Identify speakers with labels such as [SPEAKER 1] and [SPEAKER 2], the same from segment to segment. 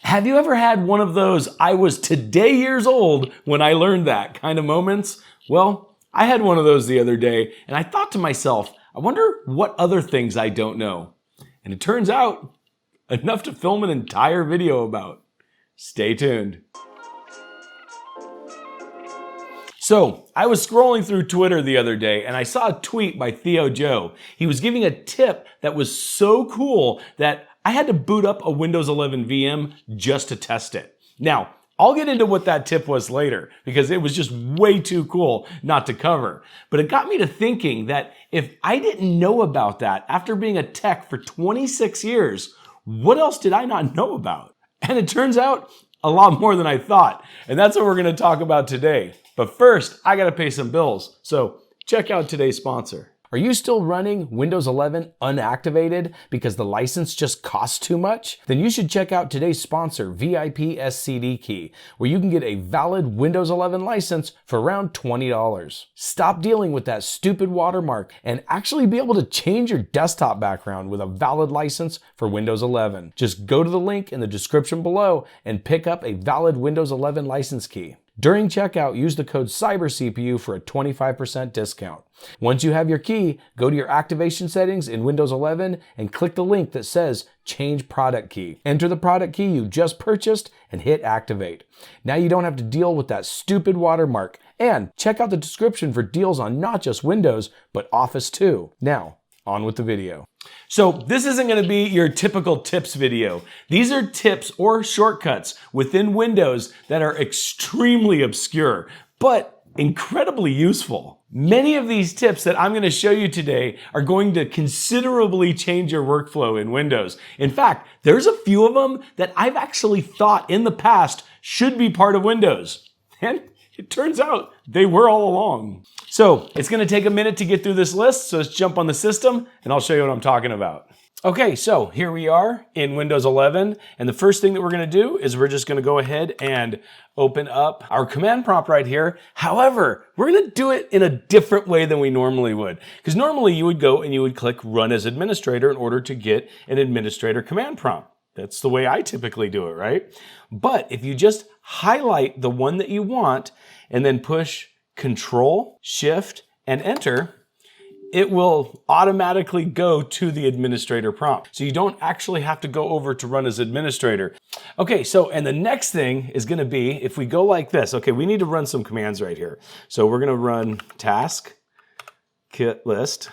[SPEAKER 1] Have you ever had one of those "I was today years old when I learned that" kind of moments? Well, I had one of those the other day, and I thought to myself, I wonder what other things I don't know. And it turns out, enough to film an entire video about. Stay tuned. So, I was scrolling through Twitter the other day and I saw a tweet by Theo Joe. He was giving a tip that was so cool that I had to boot up a Windows 11 VM just to test it. Now, I'll get into what that tip was later because it was just way too cool not to cover. But it got me to thinking that if I didn't know about that after being a tech for 26 years, what else did I not know about? And it turns out a lot more than I thought. And that's what we're going to talk about today. But first, I got to pay some bills. So check out today's sponsor. Are you still running Windows 11 unactivated because the license just costs too much? Then you should check out today's sponsor, VIP SCD Key, where you can get a valid Windows 11 license for around $20. Stop dealing with that stupid watermark and actually be able to change your desktop background with a valid license for Windows 11. Just go to the link in the description below and pick up a valid Windows 11 license key. During checkout, use the code CYBERCPU for a 25% discount. Once you have your key, go to your activation settings in Windows 11 and click the link that says Change Product Key. Enter the product key you just purchased and hit Activate. Now you don't have to deal with that stupid watermark. And check out the description for deals on not just Windows, but Office too. Now, on with the video. So this isn't going to be your typical tips video. These are tips or shortcuts within Windows that are extremely obscure, but incredibly useful. Many of these tips that I'm going to show you today are going to considerably change your workflow in Windows. In fact, there's a few of them that I've actually thought in the past should be part of Windows. And it turns out they were all along. So it's going to take a minute to get through this list, so let's jump on the system and I'll show you what I'm talking about. Okay, so here we are in Windows 11, and the first thing that we're going to do is we're just going to go ahead and open up our command prompt right here. However, we're going to do it in a different way than we normally would, because normally you would go and you would click Run as Administrator in order to get an administrator command prompt. That's the way I typically do it, right? But if you just highlight the one that you want and then push Control, Shift, and Enter, it will automatically go to the administrator prompt. So you don't actually have to go over to Run as Administrator. Okay, so, and the next thing is gonna be, if we go like this, okay, we need to run some commands right here. So we're gonna run task, kit list,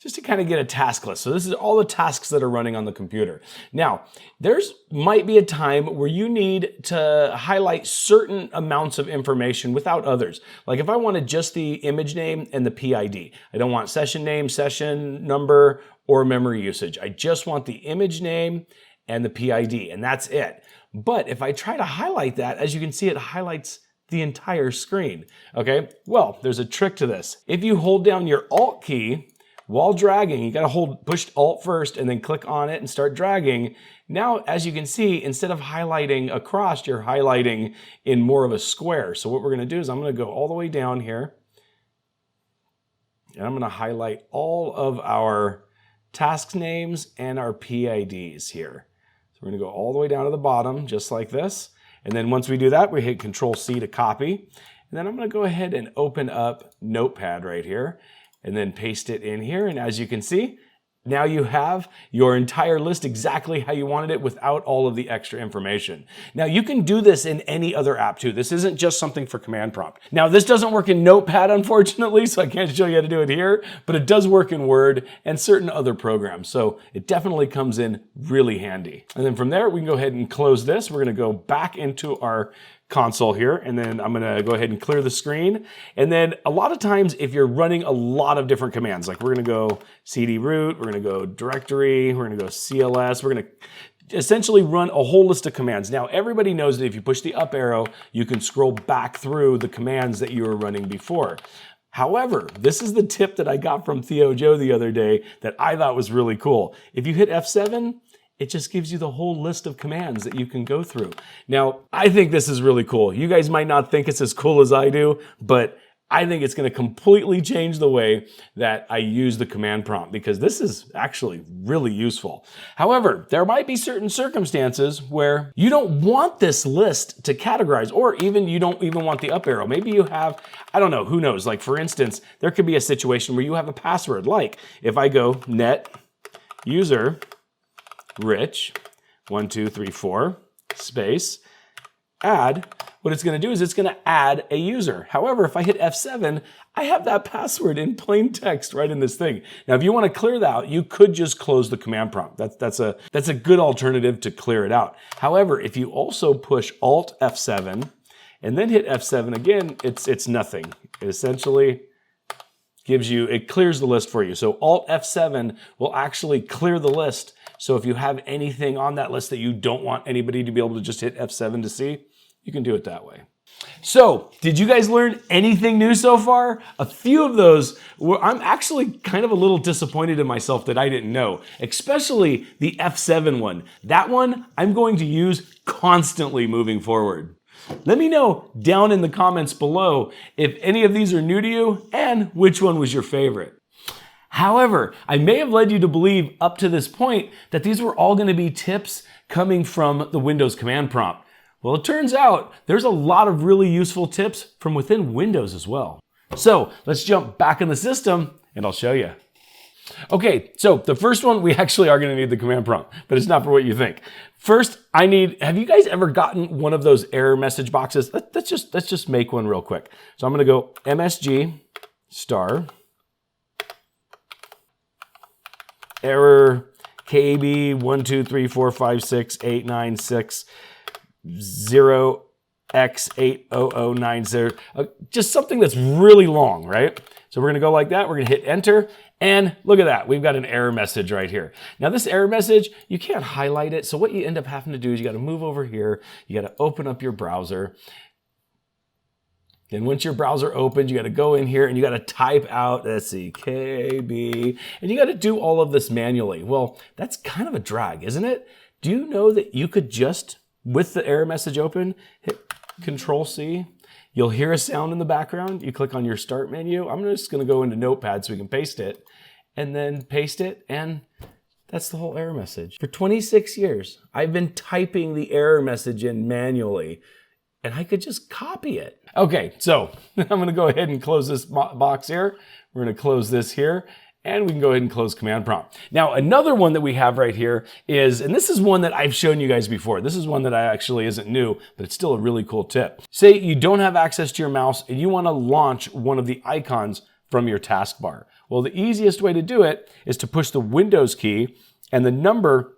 [SPEAKER 1] just to kind of get a task list. So this is all the tasks that are running on the computer. Now, there's might be a time where you need to highlight certain amounts of information without others. Like if I wanted just the image name and the PID. I don't want session name, session number, or memory usage. I just want the image name and the PID, and that's it. But if I try to highlight that, as you can see, it highlights the entire screen, okay? Well, there's a trick to this. If you hold down your Alt key, while dragging, you gotta push Alt first and then click on it and start dragging. Now, as you can see, instead of highlighting across, you're highlighting in more of a square. So what we're gonna do is I'm gonna go all the way down here and I'm gonna highlight all of our task names and our PIDs here. So we're gonna go all the way down to the bottom, just like this. And then once we do that, we hit Control C to copy. And then I'm gonna go ahead and open up Notepad right here, and then paste it in here. And as you can see, now you have your entire list exactly how you wanted it without all of the extra information. Now you can do this in any other app too. This isn't just something for command prompt. Now this doesn't work in Notepad, unfortunately, so I can't show you how to do it here, but it does work in Word and certain other programs. So it definitely comes in really handy. And then from there, we can go ahead and close this. We're gonna go back into our console here, and then I'm gonna go ahead and clear the screen. And then a lot of times if you're running a lot of different commands, like we're gonna go cd root, we're gonna go directory, we're gonna go cls, we're gonna essentially run a whole list of commands. Now everybody knows that if you push the up arrow, you can scroll back through the commands that you were running before. However, this is the tip that I got from Theo Joe the other day that I thought was really cool. If you hit F7, it just gives you the whole list of commands that you can go through. Now, I think this is really cool. You guys might not think it's as cool as I do, but I think it's going to completely change the way that I use the command prompt, because this is actually really useful. However, there might be certain circumstances where you don't want this list to categorize, or even you don't even want the up arrow. Maybe you have, I don't know, who knows? Like for instance, there could be a situation where you have a password. Like if I go net user rich 1234 space add, what it's going to do is it's going to add a user. However, if I hit F7, I have that password in plain text right in this thing. Now, if you want to clear that out, you could just close the command prompt. That's a good alternative to clear it out. However, if you also push Alt F7 and then hit F7 again, it's nothing. It essentially it clears the list for you. So Alt F7 will actually clear the list. So if you have anything on that list that you don't want anybody to be able to just hit F7 to see, you can do it that way. So, did you guys learn anything new so far? A few of those, I'm actually kind of a little disappointed in myself that I didn't know, especially the F7 one. That one I'm going to use constantly moving forward. Let me know down in the comments below if any of these are new to you and which one was your favorite. However, I may have led you to believe up to this point that these were all going to be tips coming from the Windows command prompt. Well, it turns out there's a lot of really useful tips from within Windows as well. So let's jump back in the system and I'll show you. Okay, so the first one, we actually are going to need the command prompt, but it's not for what you think. First, have you guys ever gotten one of those error message boxes? Let's just make one real quick. So I'm going to go MSG star error KB 123456896 0x80090, just something that's really long, right? So we're gonna go like that, we're gonna hit enter, and look at that, we've got an error message right here. Now this error message, you can't highlight it, so what you end up having to do is you gotta move over here, you gotta open up your browser. Then once your browser opens, you gotta go in here and you gotta type out, let's see, KB, and you gotta do all of this manually. Well, that's kind of a drag, isn't it? Do you know that you could just, with the error message open, hit Control-C, you'll hear a sound in the background, you click on your start menu, I'm just gonna go into Notepad so we can paste it, and then paste it, and that's the whole error message. For 26 years, I've been typing the error message in manually, and I could just copy it. Okay, so I'm gonna go ahead and close this box here, we're gonna close this here, and we can go ahead and close command prompt. Now, another one that we have right here is, and this is one that I've shown you guys before. This is one that actually isn't new, but it's still a really cool tip. Say you don't have access to your mouse and you want to launch one of the icons from your taskbar. Well, the easiest way to do it is to push the Windows key and the number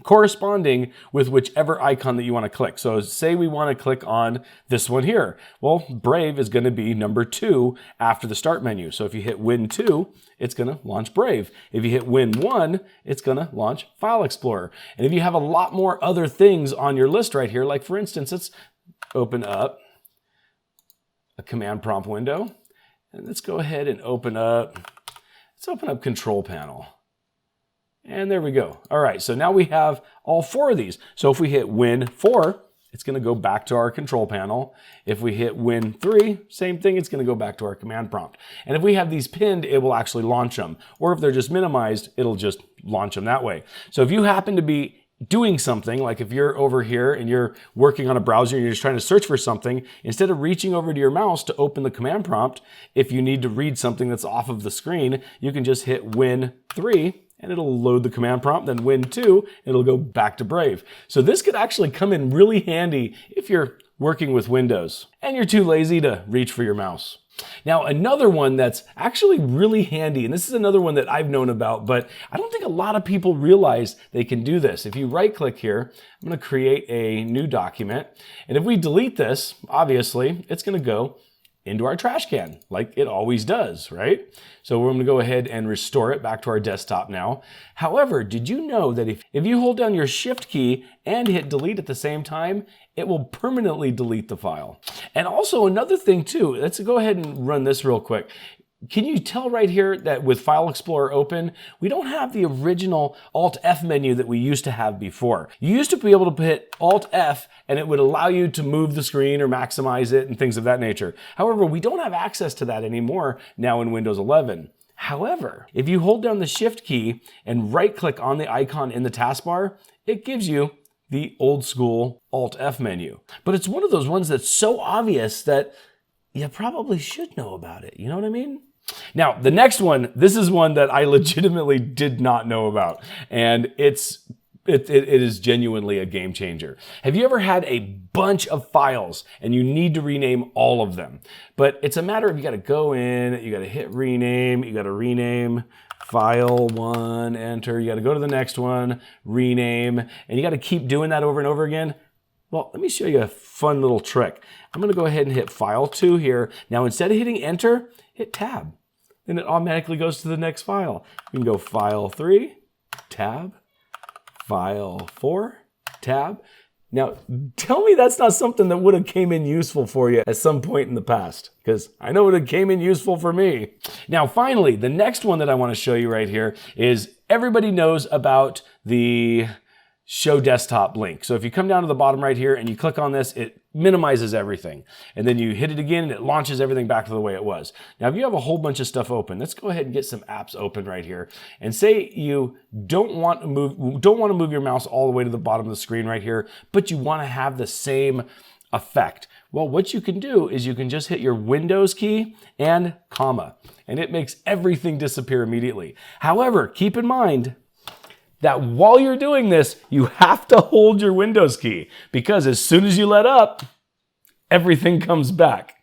[SPEAKER 1] corresponding with whichever icon that you want to click. So say we want to click on this one here. Well, Brave is going to be number 2 after the start menu. So if you hit Win2, it's going to launch Brave. If you hit Win1, it's going to launch File Explorer. And if you have a lot more other things on your list right here, like for instance, let's open up a command prompt window. And let's go ahead and open up Control Panel. And there we go. All right, so now we have all 4 of these. So if we hit Win4, it's going to go back to our control panel. If we hit Win3, same thing, it's going to go back to our command prompt. And if we have these pinned, it will actually launch them. Or if they're just minimized, it'll just launch them that way. So if you happen to be doing something, like if you're over here and you're working on a browser and you're just trying to search for something, instead of reaching over to your mouse to open the command prompt, if you need to read something that's off of the screen, you can just hit Win3 and it'll load the command prompt, then Win2, it'll go back to Brave. So this could actually come in really handy if you're working with Windows and you're too lazy to reach for your mouse. Now, another one that's actually really handy, and this is another one that I've known about, but I don't think a lot of people realize they can do this. If you right click here, I'm going to create a new document. And if we delete this, obviously, it's going to go into our trash can, like it always does, right? So we're gonna go ahead and restore it back to our desktop now. However, did you know that if you hold down your Shift key and hit delete at the same time, it will permanently delete the file? And also another thing too, let's go ahead and run this real quick. can you tell right here that with File Explorer open, we don't have the original Alt-F menu that we used to have before. You used to be able to hit Alt-F and it would allow you to move the screen or maximize it and things of that nature. However, we don't have access to that anymore now in Windows 11. However, if you hold down the Shift key and right-click on the icon in the taskbar, it gives you the old school Alt-F menu. But it's one of those ones that's so obvious that you probably should know about it. You know what I mean? Now, the next one, this is one that I legitimately did not know about, and it is genuinely a game changer. Have you ever had a bunch of files and you need to rename all of them? But it's a matter of you got to go in, you got to hit rename, you got to rename file 1, enter, you got to go to the next one, rename, and you got to keep doing that over and over again. Well, let me show you a fun little trick. I'm going to go ahead and hit file 2 here. Now, instead of hitting enter, hit tab. Then it automatically goes to the next file. You can go file 3, tab, file 4, tab. Now, tell me that's not something that would have came in useful for you at some point in the past, because I know it came in useful for me. Now, finally, the next one that I want to show you right here is everybody knows about the show desktop link. So if you come down to the bottom right here and you click on this, it minimizes everything. And then you hit it again and it launches everything back to the way it was. Now, if you have a whole bunch of stuff open, let's go ahead and get some apps open right here. And say you don't want to move your mouse all the way to the bottom of the screen right here, but you want to have the same effect. Well, what you can do is you can just hit your Windows key and comma, and it makes everything disappear immediately. However, keep in mind that while you're doing this, you have to hold your Windows key, because as soon as you let up, everything comes back.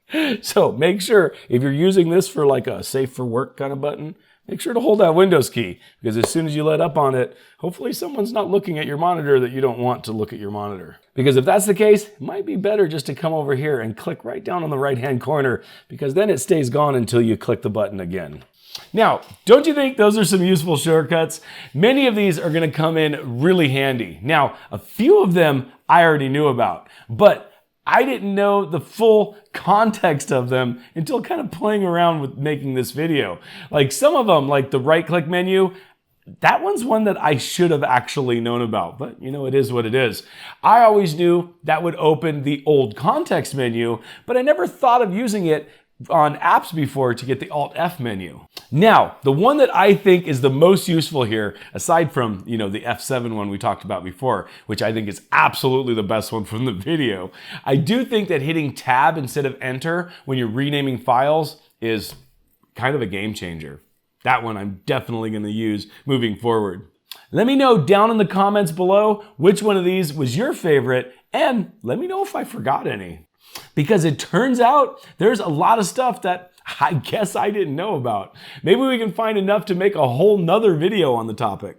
[SPEAKER 1] So make sure, if you're using this for like a safe for work kind of button, make sure to hold that Windows key, because as soon as you let up on it, hopefully someone's not looking at your monitor that you don't want to look at your monitor. Because if that's the case, it might be better just to come over here and click right down on the right-hand corner, because then it stays gone until you click the button again. Now, don't you think those are some useful shortcuts? Many of these are going to come in really handy. Now, a few of them I already knew about, but I didn't know the full context of them until kind of playing around with making this video. Like some of them, like the right-click menu, that one's one that I should have actually known about, but you know, it is what it is. I always knew that would open the old context menu, but I never thought of using it on apps before to get the Alt-F menu. Now, the one that I think is the most useful here, aside from, you know, the F7 one we talked about before, which I think is absolutely the best one from the video, I do think that hitting tab instead of enter when you're renaming files is kind of a game changer. That one I'm definitely going to use moving forward. Let me know down in the comments below which one of these was your favorite, and let me know if I forgot any. Because it turns out there's a lot of stuff that I guess I didn't know about. Maybe we can find enough to make a whole nother video on the topic.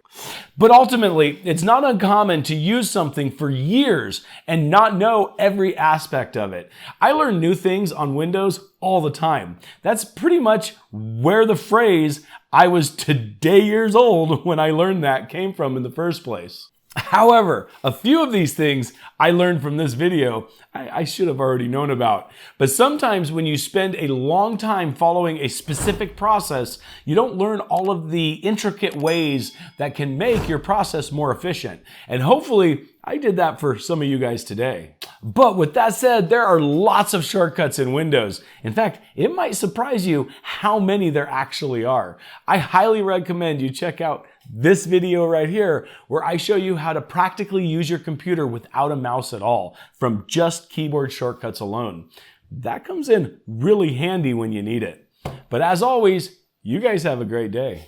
[SPEAKER 1] But ultimately, it's not uncommon to use something for years and not know every aspect of it. I learn new things on Windows all the time. That's pretty much where the phrase, "I was today years old when I learned that" came from in the first place. However, a few of these things I learned from this video I should have already known about. But sometimes when you spend a long time following a specific process, you don't learn all of the intricate ways that can make your process more efficient. And hopefully I did that for some of you guys today. But with that said, there are lots of shortcuts in Windows. In fact, it might surprise you how many there actually are. I highly recommend you check out this video right here, where I show you how to practically use your computer without a mouse at all, from just keyboard shortcuts alone. That comes in really handy when you need it. But as always, you guys have a great day.